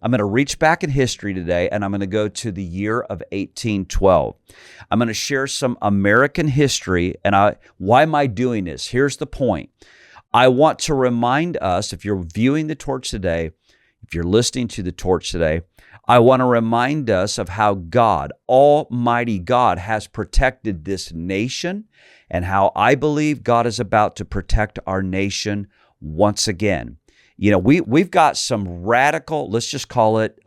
I'm going to reach back in history today, and I'm going to go to the year of 1812. I'm going to share some American history, and why am I doing this? Here's the point. I want to remind us, if you're viewing the torch today, if you're listening to the torch today, I want to remind us of how God, Almighty God, has protected this nation and how I believe God is about to protect our nation once again. You know, we've got some radical, let's just call it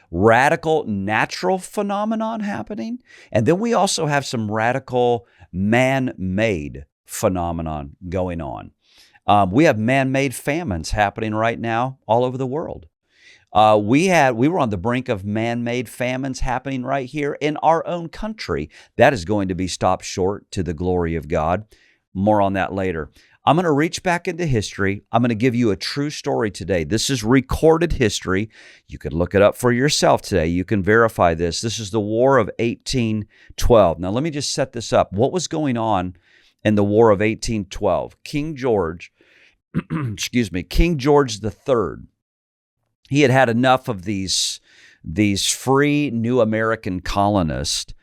radical natural phenomenon happening. And then we also have some radical man-made phenomenon going on. We have man-made famines happening right now all over the world. We were on the brink of man-made famines happening right here in our own country. That is going to be stopped short to the glory of God. More on that later. I'm going to reach back into history. I'm going to give you a true story today. This is recorded history. You can look it up for yourself today. You can verify this. This is the War of 1812. Now, let me just set this up. What was going on in the War of 1812? King George, King George III, he had had enough of these free new American colonists.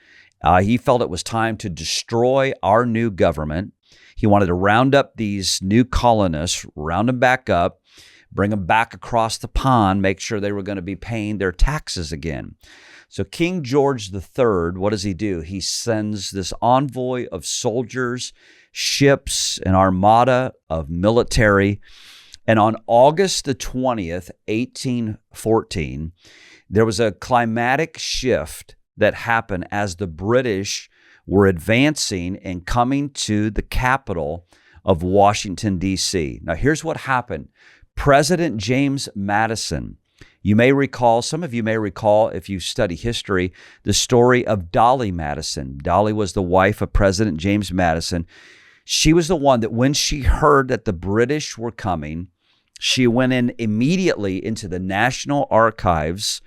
He felt it was time to destroy our new government. He wanted to round up these new colonists, round them back up, bring them back across the pond, make sure they were going to be paying their taxes again. So King George III, what does he do? He sends this envoy of soldiers, ships, an armada of military. And on August the 20th, 1814, there was a climatic shift that happened as the British were advancing and coming to the capital of Washington, D.C. Now, here's what happened. President James Madison, you may recall, some of you may recall, if you study history, the story of Dolly Madison. Dolly was the wife of President James Madison. She was the one that when she heard that the British were coming, she went in immediately into the National Archives.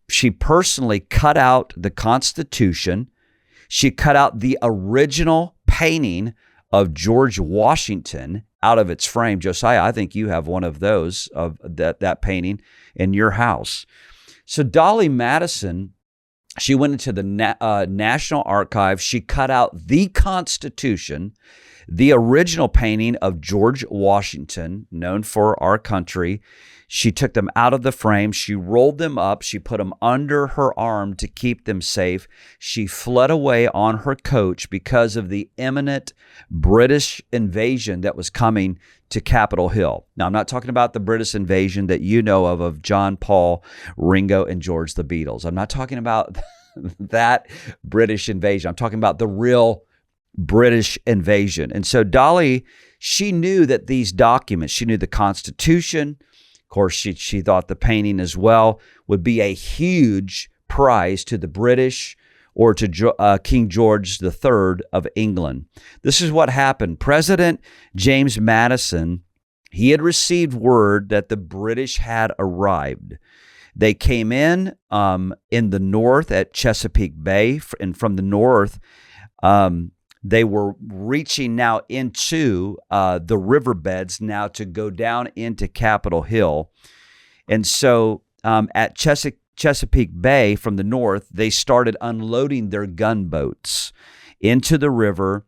She personally cut out the Constitution. She cut out the original painting of George Washington out of its frame. Josiah, I think you have one of those, of that painting in your house. So Dolly Madison, she went into the National Archives. She cut out the Constitution, the original painting of George Washington, known for our country. She took them out of the frame. She rolled them up. She put them under her arm to keep them safe. She fled away on her coach because of the imminent British invasion that was coming to Capitol Hill. Now, I'm not talking about the British invasion that you know of John, Paul, Ringo, and George, the Beatles. I'm not talking about that British invasion. I'm talking about the real British invasion. And so Dolly, she knew that these documents, she knew the Constitution. Of course, she thought the painting as well would be a huge prize to the British or to King George III of England. This is what happened. President James Madison, he had received word that the British had arrived. They came in the north at Chesapeake Bay, and from the north, they were reaching now into the riverbeds now to go down into Capitol Hill. And so at Chesapeake Bay from the north, they started unloading their gunboats into the river.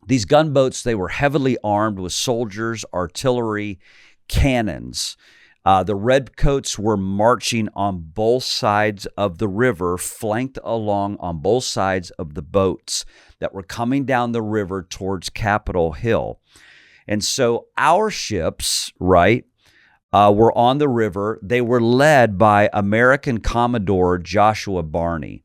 These gunboats, they were heavily armed with soldiers, artillery, cannons. The redcoats were marching on both sides of the river, flanked along on both sides of the boats that were coming down the river towards Capitol Hill. And so our ships, right, were on the river. They were led by American Commodore Joshua Barney.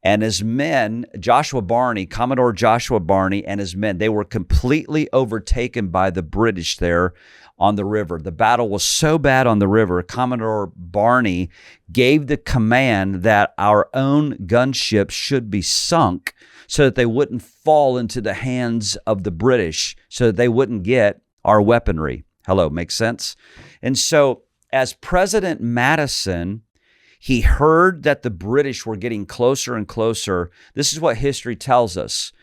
And his men, Commodore Joshua Barney and his men, they were completely overtaken by the British there on the river. The battle was so bad on the river, Commodore Barney gave the command that our own gunships should be sunk so that they wouldn't fall into the hands of the British, so that they wouldn't get our weaponry. Hello, makes sense? And so as President Madison, he heard that the British were getting closer and closer. This is what history tells us.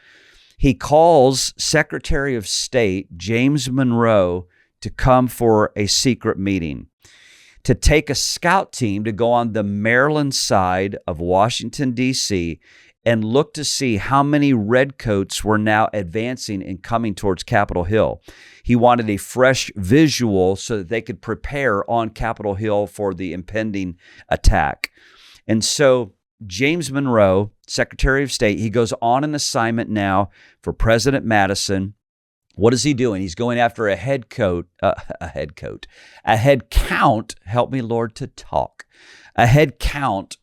He calls Secretary of State James Monroe to come for a secret meeting. to take a scout team to go on the Maryland side of Washington, D.C., and look to see how many redcoats were now advancing and coming towards Capitol Hill. He wanted a fresh visual so that they could prepare on Capitol Hill for the impending attack. And so James Monroe, Secretary of State, he goes on an assignment now for President Madison. What is he doing? He's going after a head count, help me, Lord, to talk, a head count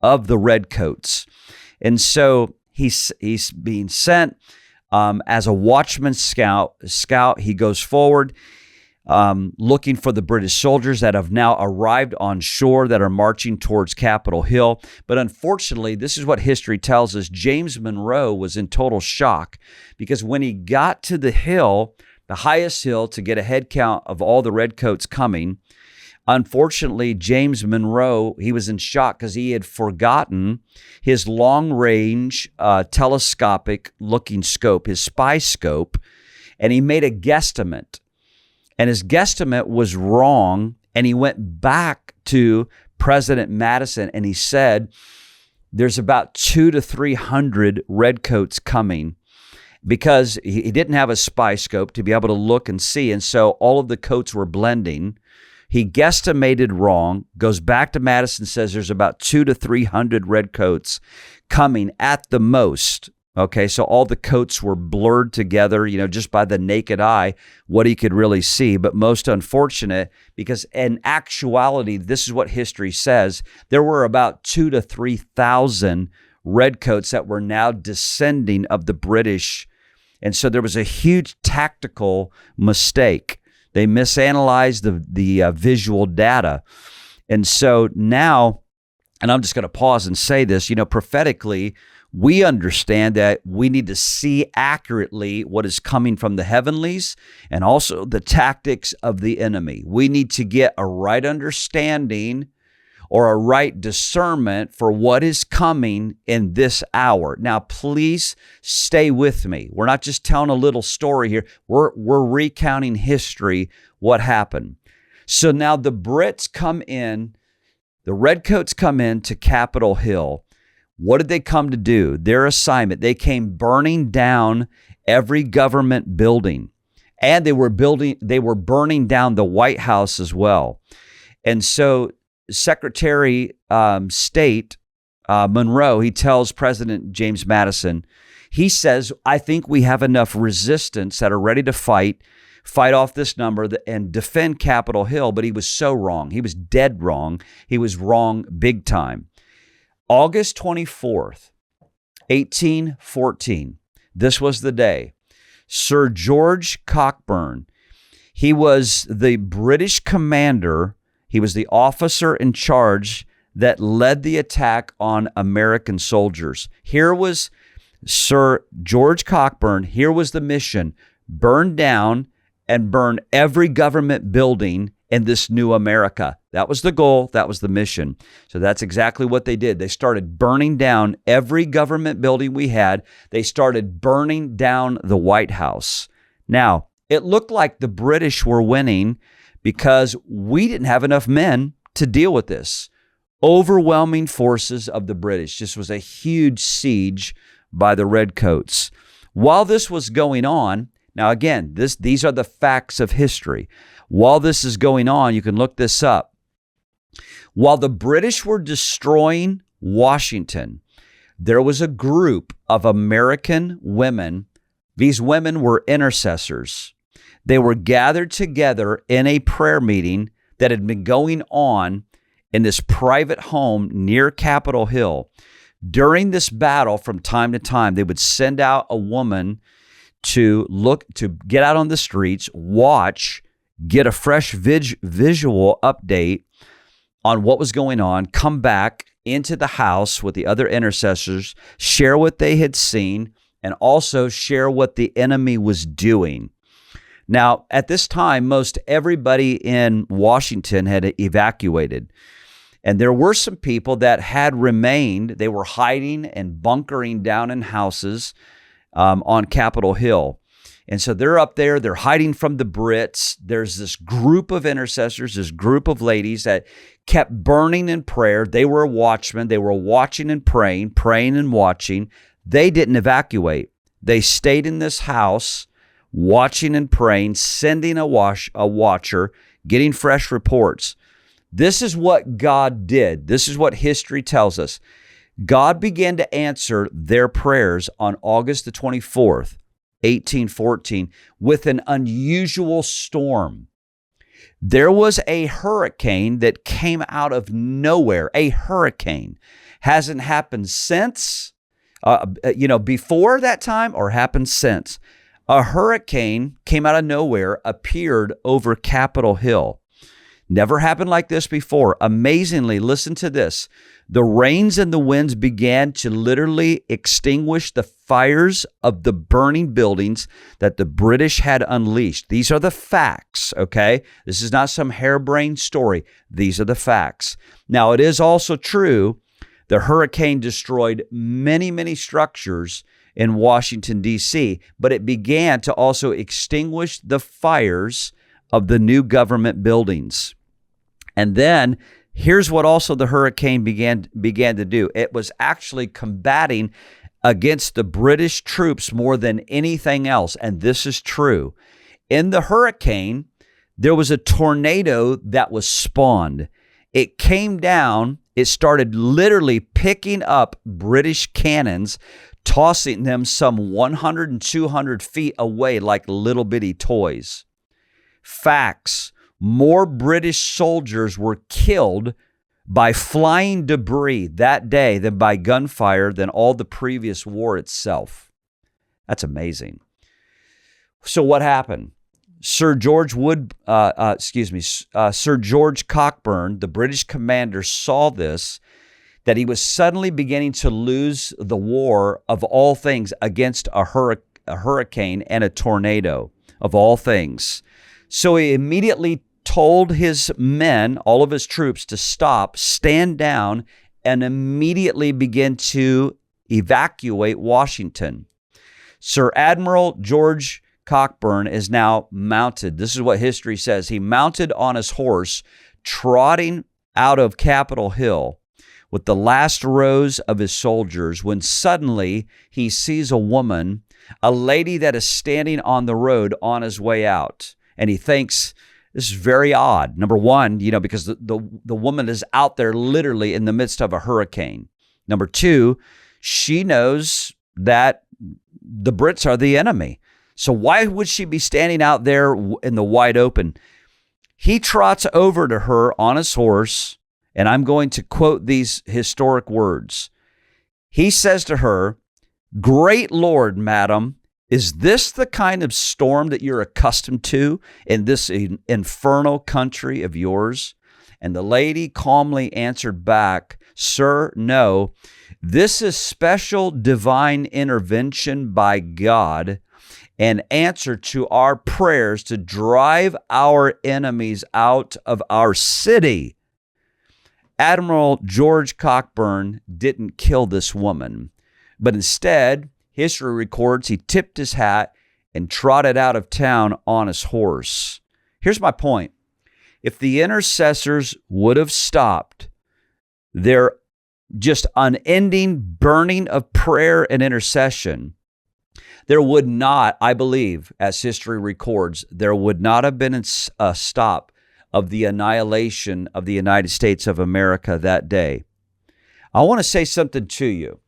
of the redcoats. And so he's being sent as a watchman scout. He goes forward looking for the British soldiers that have now arrived on shore that are marching towards Capitol Hill. But unfortunately, this is what history tells us. James Monroe was in total shock because when he got to the hill, the highest hill, to get a head count of all the redcoats coming, unfortunately, James Monroe, he was in shock because he had forgotten his long-range telescopic looking scope, his spy scope, and he made a guesstimate. And his guesstimate was wrong, and he went back to President Madison, and he said, there's about 200 to 300 redcoats coming, because he didn't have a spy scope to be able to look and see, and so all of the coats were blending. He guesstimated wrong, goes back to Madison, says there's about 200 to 300 redcoats coming at the most. Okay, so all the coats were blurred together, just by the naked eye, what he could really see. But most unfortunate, because in actuality, this is what history says, there were about 2,000 to 3,000 redcoats that were now descending of the British. And so there was a huge tactical mistake. They misanalyzed the visual data. And so now, and I'm just going to pause and say this, prophetically, we understand that we need to see accurately what is coming from the heavenlies and also the tactics of the enemy. We need to get a right understanding or a right discernment for what is coming in this hour. Now, please stay with me. We're not just telling a little story here. We're recounting history, what happened. So now the Brits come in, the redcoats come in to Capitol Hill. What did they come to do? Their assignment, they came burning down every government building, and they were burning down the White House as well. And so Secretary State Monroe, he tells President James Madison, he says, I think we have enough resistance that are ready to fight off this number and defend Capitol Hill. But he was so wrong. He was dead wrong. He was wrong big time. August 24th, 1814, this was the day. Sir George Cockburn, he was the British commander. He was the officer in charge that led the attack on American soldiers. Here was Sir George Cockburn. Here was the mission: burn down and burn every government building in this new America. That was the goal. That was the mission. So that's exactly what they did. They started burning down every government building we had. They started burning down the White House. Now, it looked like the British were winning because we didn't have enough men to deal with this. Overwhelming forces of the British. This was a huge siege by the redcoats. While this was going on, now again, these are the facts of history. While this is going on, you can look this up. While the British were destroying Washington, there was a group of American women. These women were intercessors. They were gathered together in a prayer meeting that had been going on in this private home near Capitol Hill. During this battle, from time to time, they would send out a woman to get out on the streets, watch, get a fresh visual update on what was going on, come back into the house with the other intercessors, share what they had seen, and also share what the enemy was doing. Now, at this time, most everybody in Washington had evacuated. And there were some people that had remained. They were hiding and bunkering down in houses on Capitol Hill. And so they're up there, they're hiding from the Brits. There's this group of intercessors, this group of ladies that kept burning in prayer. They were watchmen. They were watching and praying and watching. They didn't evacuate. They stayed in this house, watching and praying, sending a watcher, getting fresh reports. This is what God did. This is what history tells us. God began to answer their prayers on August the 24th, 1814, with an unusual storm. There was a hurricane that came out of nowhere. A hurricane hasn't happened since, before that time or happened since. A hurricane came out of nowhere, appeared over Capitol Hill. Never happened like this before. Amazingly, listen to this. The rains and the winds began to literally extinguish the fires of the burning buildings that the British had unleashed. These are the facts, okay? This is not some harebrained story. These are the facts. Now, it is also true the hurricane destroyed many, many structures in Washington, D.C., but it began to also extinguish the fires of the new government buildings. And then here's what also the hurricane began to do. It was actually combating against the British troops more than anything else. And this is true. In the hurricane, there was a tornado that was spawned. It came down. It started literally picking up British cannons, tossing them some 100 and 200 feet away like little bitty toys. Facts. More British soldiers were killed by flying debris that day than by gunfire than all the previous war itself. That's amazing. So what happened? Sir George Cockburn, the British commander, saw this, that he was suddenly beginning to lose the war of all things against a hurricane and a tornado of all things. So he immediately told his men, all of his troops, to stop, stand down, and immediately begin to evacuate Washington. Sir Admiral George Cockburn is now mounted. This is what history says. He mounted on his horse, trotting out of Capitol Hill with the last rows of his soldiers, when suddenly he sees a woman, a lady that is standing on the road on his way out. And he thinks, this is very odd. Number one, because the woman is out there literally in the midst of a hurricane. Number two, she knows that the Brits are the enemy. So why would she be standing out there in the wide open? He trots over to her on his horse, and I'm going to quote these historic words. He says to her, "Great Lord, madam, is this the kind of storm that you're accustomed to in this infernal country of yours?" And the lady calmly answered back, "Sir, no. This is special divine intervention by God in answer to our prayers to drive our enemies out of our city." Admiral George Cockburn didn't kill this woman, but instead, history records he tipped his hat and trotted out of town on his horse. Here's my point. If the intercessors would have stopped their just unending burning of prayer and intercession, there would not, I believe, as history records, there would not have been a stop of the annihilation of the United States of America that day. I want to say something to you.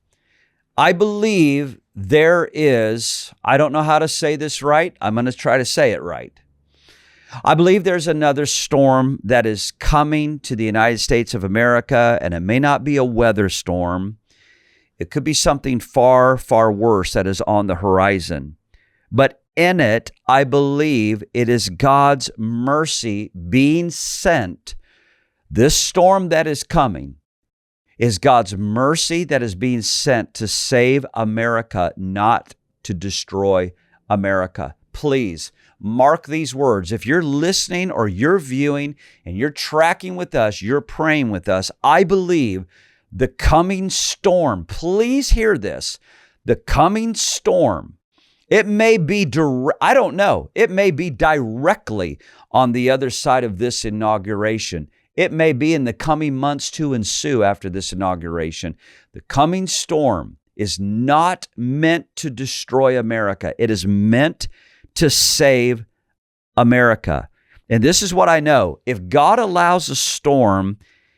I believe there is, I don't know how to say this right. I'm going to try to say it right. I believe there's another storm that is coming to the United States of America, and it may not be a weather storm. It could be something far, far worse that is on the horizon. But in it, I believe it is God's mercy being sent. This storm that is coming is God's mercy that is being sent to save America, not to destroy America. Please mark these words. If you're listening or you're viewing and you're tracking with us, you're praying with us, I believe the coming storm, please hear this, the coming storm It may be, I don't know. It may be directly on the other side of this inauguration. It may be in the coming months to ensue after this inauguration. The coming storm is not meant to destroy America. It is meant to save America. And this is what I know. If God allows a storm,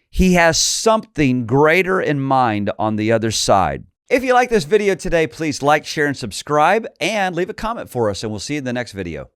He has something greater in mind on the other side. If you like this video today, please like, share, and subscribe, and leave a comment for us, and we'll see you in the next video.